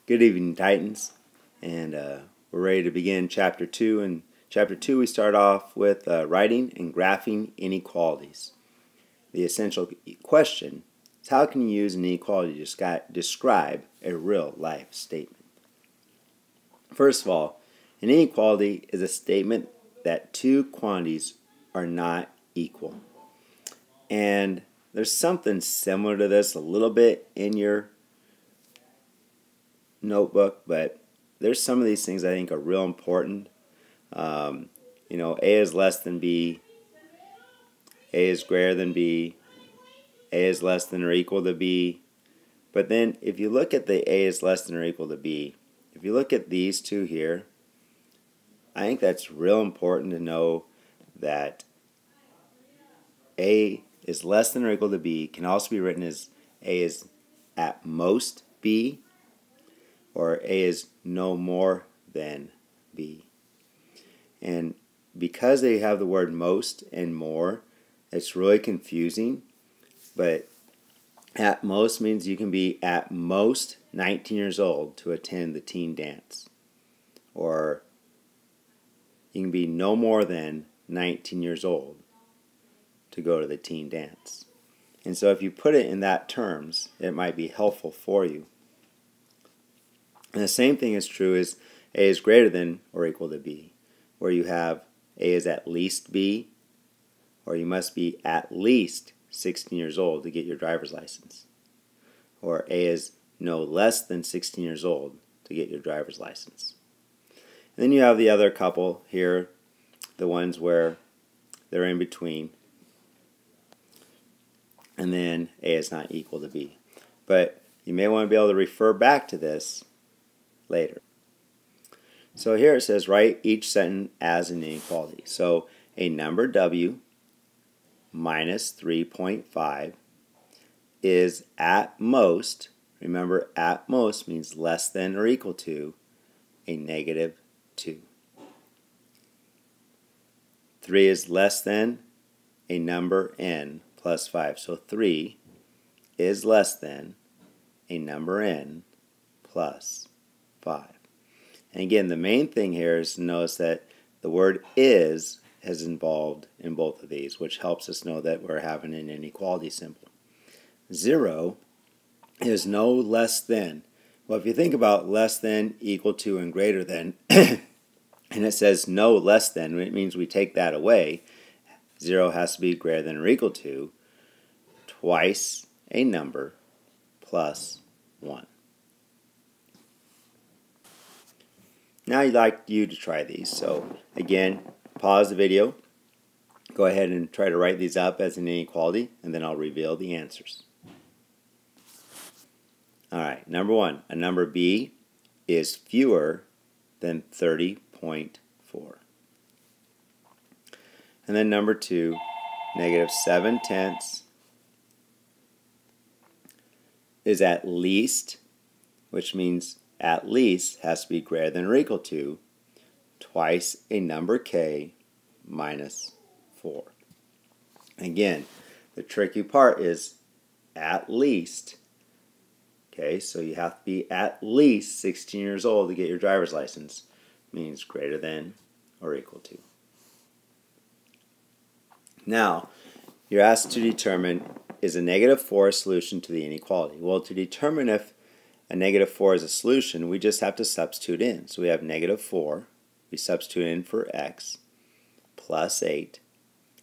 Good evening, Titans, and we're ready to begin Chapter 2. In Chapter 2, we start off with writing and graphing inequalities. The essential question is, how can you use an inequality to describe a real-life statement? First of all, an inequality is a statement that two quantities are not equal. And there's something similar to this a little bit in your notebook, but there's some of these things I think are real important. A is less than b, a is greater than b, a is less than or equal to b. But then if you look at the a is less than or equal to b, if you look at these two here, I think that's real important to know that a is less than or equal to b can also be written as a is at most b, or a is no more than b. And because they have the word most and more, it's really confusing. But at most means you can be at most 19 years old to attend the teen dance. Or you can be no more than 19 years old to go to the teen dance. And so if you put it in that terms, it might be helpful for you. And the same thing is true as a is greater than or equal to b, where you have a is at least b, or you must be at least 16 years old to get your driver's license. Or a is no less than 16 years old to get your driver's license. And then you have the other couple here, the ones where they're in between. And then a is not equal to b. But you may want to be able to refer back to this later. So here it says, write each sentence as an inequality. So a number w minus 3.5 is at most, remember at most means less than or equal to, a negative 2. 3 is less than a number n plus 5. So 3 is less than a number n plus 5. And again, the main thing here is to notice that the word is involved in both of these, which helps us know that we're having an inequality symbol. 0 is no less than. Well, if you think about less than, equal to, and greater than, and it says no less than, it means we take that away. 0 has to be greater than or equal to twice a number plus 1. Now I'd like you to try these. So again, pause the video, go ahead and try to write these up as an inequality, and then I'll reveal the answers. Alright, number 1, a number b is fewer than 30.4. And then number 2, negative 7/10 is at least, which means at least has to be greater than or equal to twice a number k minus 4. Again, the tricky part is at least. Okay, so you have to be at least 16 years old to get your driver's license. Means greater than or equal to. Now, you're asked to determine, is a negative 4 a solution to the inequality? Well, to determine if a negative 4 is a solution, we just have to substitute in. So we have negative 4, we substitute in for x, plus 8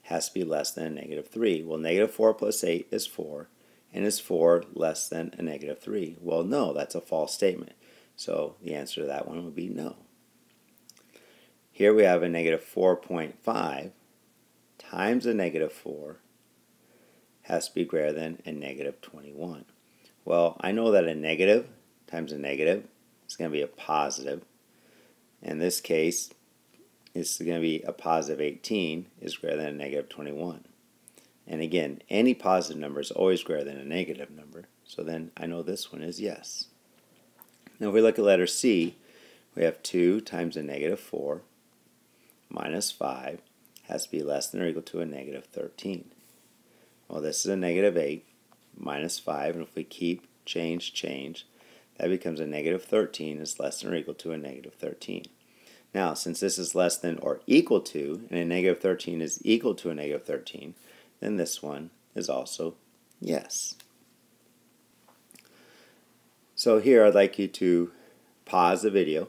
has to be less than a negative 3. Well, negative 4 plus 8 is 4, and is 4 less than a negative 3? Well, no, that's a false statement. So the answer to that one would be no. Here we have a negative 4.5 times a negative 4 has to be greater than a negative 21. Well, I know that a negative times a negative is going to be a positive. In this case, it's going to be a positive 18 is greater than a negative 21. And again, any positive number is always greater than a negative number. So then I know this one is yes. Now if we look at letter C, we have 2 times a negative 4 minus 5 has to be less than or equal to a negative 13. Well, this is a negative 8 minus 5, and if we keep change, that becomes a negative 13 is less than or equal to a negative 13. Now, since this is less than or equal to, and a negative 13 is equal to a negative 13, then this one is also yes. So here I'd like you to pause the video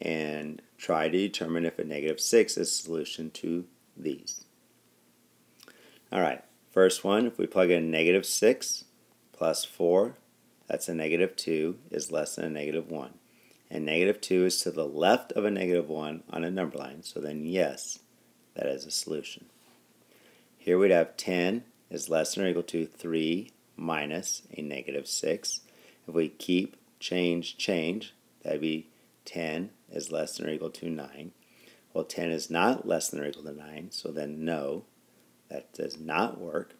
and try to determine if a negative 6 is a solution to these. Alright, first one, if we plug in negative 6 plus 4, that's a negative 2, is less than a negative 1. And negative 2 is to the left of a negative 1 on a number line, so then yes, that is a solution. Here we'd have 10 is less than or equal to 3 minus a negative 6. If we keep, change, that'd be 10 is less than or equal to 9. Well, 10 is not less than or equal to 9, so then no, that does not work.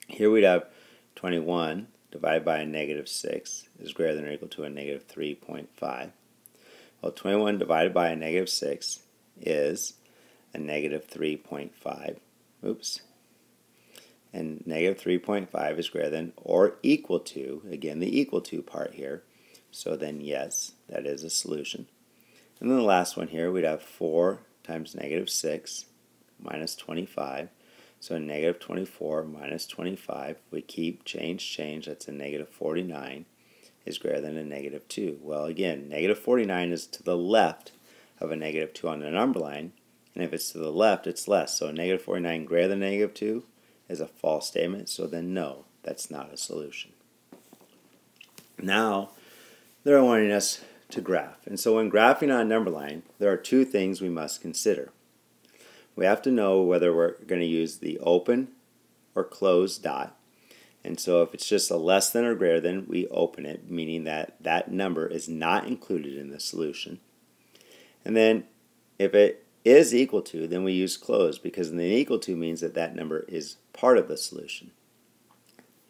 Here we'd have 21 divided by a negative 6 is greater than or equal to a negative 3.5. Well, 21 divided by a negative 6 is a negative 3.5. Oops. And negative 3.5 is greater than or equal to, again, the equal to part here. So then yes, that is a solution. And then the last one here, we'd have 4 times negative 6 minus 25. So a negative 24 minus 25, we keep, change, that's a negative 49, is greater than a negative 2. Well, again, negative 49 is to the left of a negative 2 on the number line, and if it's to the left, it's less. So a negative 49 greater than negative 2 is a false statement, so then no, that's not a solution. Now, they're wanting us to graph. And so when graphing on a number line, there are two things we must consider. We have to know whether we're going to use the open or closed dot. And so if it's just a less than or greater than, we open it, meaning that that number is not included in the solution. And then if it is equal to, then we use closed, because the equal to means that that number is part of the solution.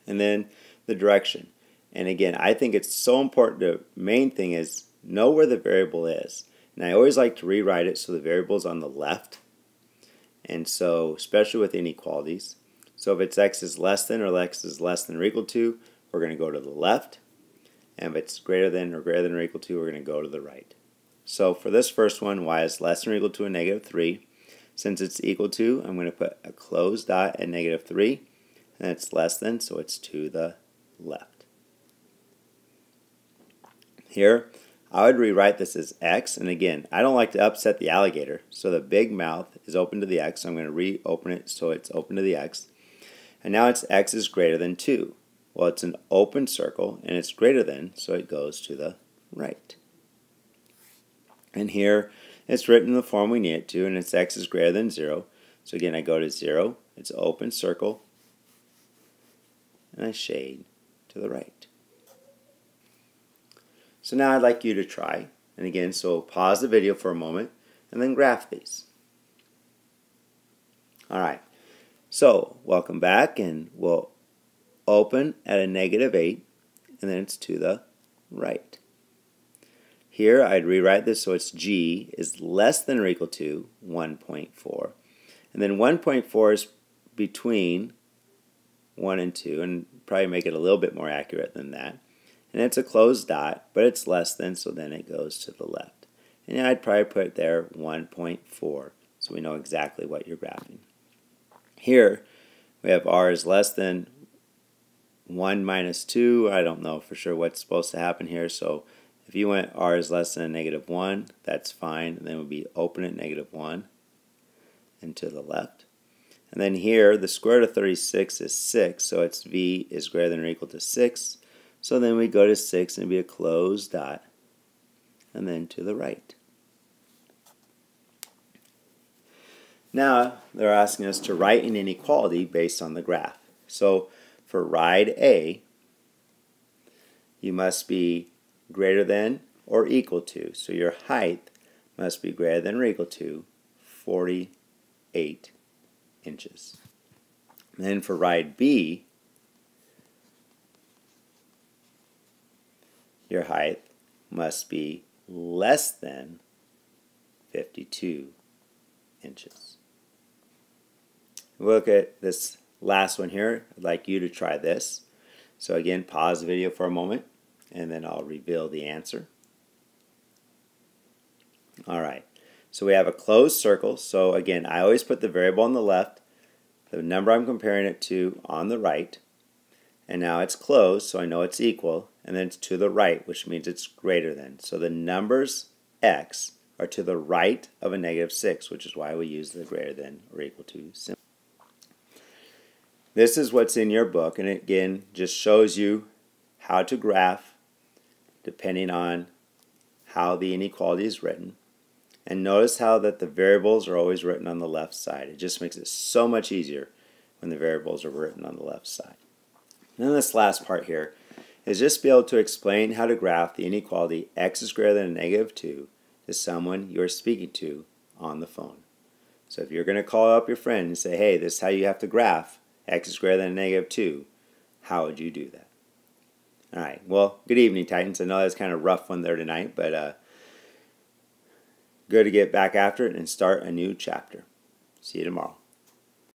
And then the direction. And again, I think it's so important. The main thing is know where the variable is. And I always like to rewrite it so the variable is on the left. And so, especially with inequalities, so if it's x is less than or x is less than or equal to, we're going to go to the left. And if it's greater than or equal to, we're going to go to the right. So for this first one, y is less than or equal to a negative 3. Since it's equal to, I'm going to put a closed dot at negative 3. And it's less than, so it's to the left. Here, I would rewrite this as x, and again, I don't like to upset the alligator, so the big mouth is open to the x, so I'm going to reopen it so it's open to the x. And now it's x is greater than 2. Well, it's an open circle, and it's greater than, so it goes to the right. And here, it's written in the form we need it to, and it's x is greater than 0. So again, I go to 0, it's an open circle, and I shade to the right. So now I'd like you to try, and again, so pause the video for a moment, and then graph these. Alright, so welcome back, and we'll open at a negative 8, and then it's to the right. Here I'd rewrite this so it's g is less than or equal to 1.4. And then 1.4 is between 1 and 2, and probably make it a little bit more accurate than that. And it's a closed dot, but it's less than, so then it goes to the left. And I'd probably put there 1.4, so we know exactly what you're graphing. Here, we have r is less than 1 minus 2. I don't know for sure what's supposed to happen here, so if you went r is less than a negative 1, that's fine. And then we'll be open at negative 1 and to the left. And then here, the square root of 36 is 6, so it's v is greater than or equal to 6. So then we go to 6 and be a closed dot, and then to the right. Now they're asking us to write an inequality based on the graph. So for ride A, you must be greater than or equal to. So your height must be greater than or equal to 48 inches. And then for ride B, your height must be less than 52 inches. We'll look at this last one here. I'd like you to try this. So again, pause the video for a moment and then I'll reveal the answer. All right, so we have a closed circle. So again, I always put the variable on the left, the number I'm comparing it to on the right, and now it's closed, so I know it's equal, and then it's to the right, which means it's greater than. So the numbers x are to the right of a -6, which is why we use the greater than or equal to symbol. This is what's in your book, and it again just shows you how to graph depending on how the inequality is written. And notice how that the variables are always written on the left side. It just makes it so much easier when the variables are written on the left side. And then this last part here is just be able to explain how to graph the inequality x is greater than -2 to someone you're speaking to on the phone. So if you're going to call up your friend and say, hey, this is how you have to graph x is greater than -2, how would you do that? All right, well, good evening, Titans. I know that's kind of rough one there tonight, but good to get back after it and start a new chapter. See you tomorrow.